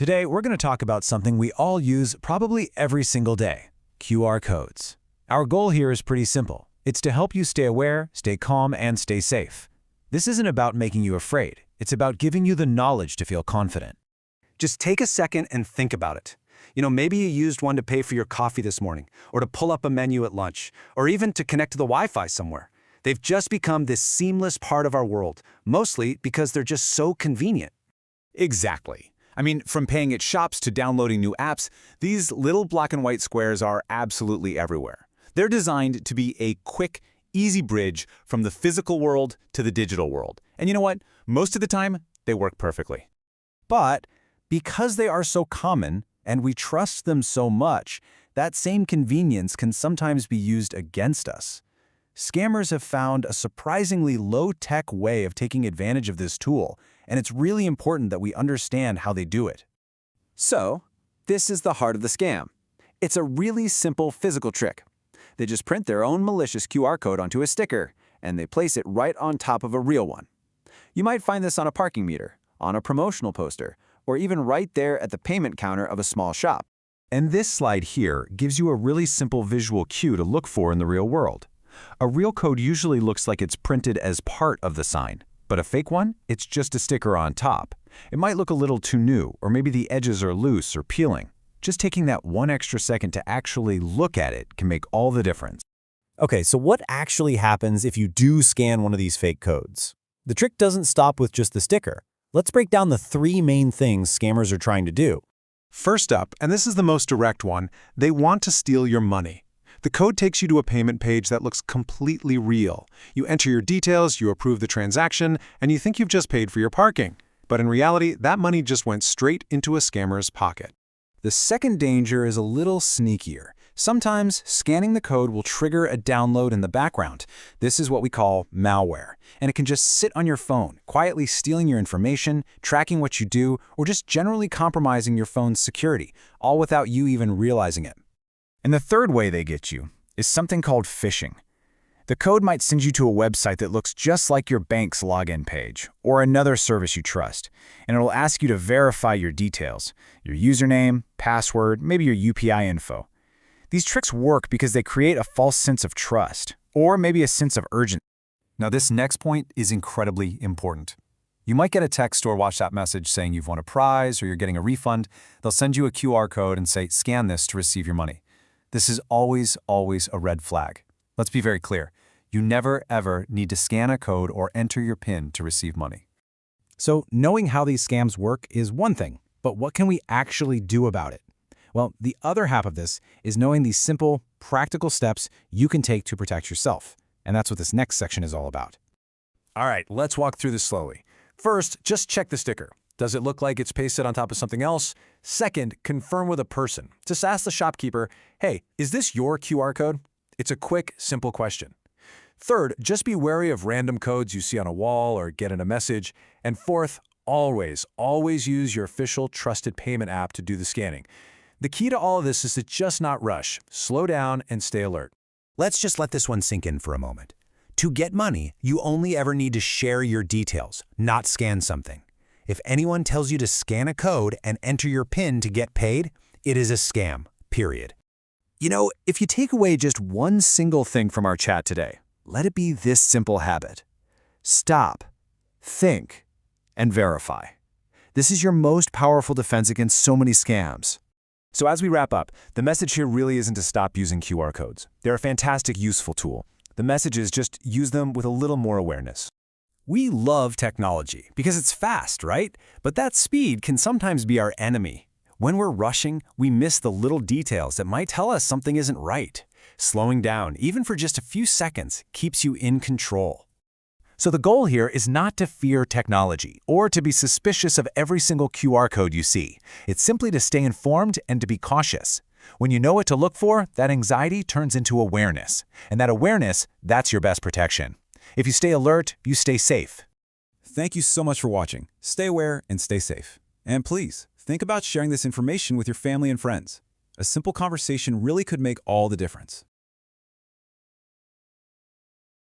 Today, we're going to talk about something we all use probably every single day: QR codes. Our goal here is pretty simple. It's to help you stay aware, stay calm, and stay safe. This isn't about making you afraid. It's about giving you the knowledge to feel confident. Just take a second and think about it. Maybe you used one to pay for your coffee this morning, or to pull up a menu at lunch, or even to connect to the Wi-Fi somewhere. They've just become this seamless part of our world, mostly because they're just so convenient. Exactly. From paying at shops to downloading new apps, these little black and white squares are absolutely everywhere. They're designed to be a quick, easy bridge from the physical world to the digital world. And you know what? Most of the time, they work perfectly. But because they are so common and we trust them so much, that same convenience can sometimes be used against us. Scammers have found a surprisingly low-tech way of taking advantage of this tool, and it's really important that we understand how they do it. So, this is the heart of the scam. It's a really simple physical trick. They just print their own malicious QR code onto a sticker, and they place it right on top of a real one. You might find this on a parking meter, on a promotional poster, or even right there at the payment counter of a small shop. And this slide here gives you a really simple visual cue to look for in the real world. A real code usually looks like it's printed as part of the sign, but a fake one, it's just a sticker on top. It might look a little too new, or maybe the edges are loose or peeling. Just taking that one extra second to actually look at it can make all the difference. Okay, so what actually happens if you do scan one of these fake codes? The trick doesn't stop with just the sticker. Let's break down the three main things scammers are trying to do. First up, and this is the most direct one, they want to steal your money. The code takes you to a payment page that looks completely real. You enter your details, you approve the transaction, and you think you've just paid for your parking. But in reality, that money just went straight into a scammer's pocket. The second danger is a little sneakier. Sometimes scanning the code will trigger a download in the background. This is what we call malware, and it can just sit on your phone, quietly stealing your information, tracking what you do, or just generally compromising your phone's security, all without you even realizing it. And the third way they get you is something called phishing. The code might send you to a website that looks just like your bank's login page or another service you trust, and it'll ask you to verify your details, your username, password, maybe your UPI info. These tricks work because they create a false sense of trust, or maybe a sense of urgency. Now, this next point is incredibly important. You might get a text or WhatsApp message saying you've won a prize or you're getting a refund. They'll send you a QR code and say, "Scan this to receive your money." This is always a red flag. Let's be very clear. You never, ever need to scan a code or enter your PIN to receive money. So knowing how these scams work is one thing, but what can we actually do about it? Well, the other half of this is knowing these simple, practical steps you can take to protect yourself. And that's what this next section is all about. All right, let's walk through this slowly. First, just check the sticker. Does it look like it's pasted on top of something else? Second, confirm with a person. Just ask the shopkeeper, "Hey, is this your QR code?" It's a quick, simple question. Third, just be wary of random codes you see on a wall or get in a message. And fourth, always use your official trusted payment app to do the scanning. The key to all of this is to just not rush, slow down, and stay alert. Let's just let this one sink in for a moment. To get money, you only ever need to share your details, not scan something. If anyone tells you to scan a code and enter your PIN to get paid, it is a scam, period. If you take away just one single thing from our chat today, let it be this simple habit. Stop, think, and verify. This is your most powerful defense against so many scams. So as we wrap up, the message here really isn't to stop using QR codes. They're a fantastic, useful tool. The message is just use them with a little more awareness. We love technology because it's fast, right? But that speed can sometimes be our enemy. When we're rushing, we miss the little details that might tell us something isn't right. Slowing down, even for just a few seconds, keeps you in control. So the goal here is not to fear technology or to be suspicious of every single QR code you see. It's simply to stay informed and to be cautious. When you know what to look for, that anxiety turns into awareness. And that awareness, that's your best protection. If you stay alert, you stay safe. Thank you so much for watching. Stay aware and stay safe. And please, think about sharing this information with your family and friends. A simple conversation really could make all the difference.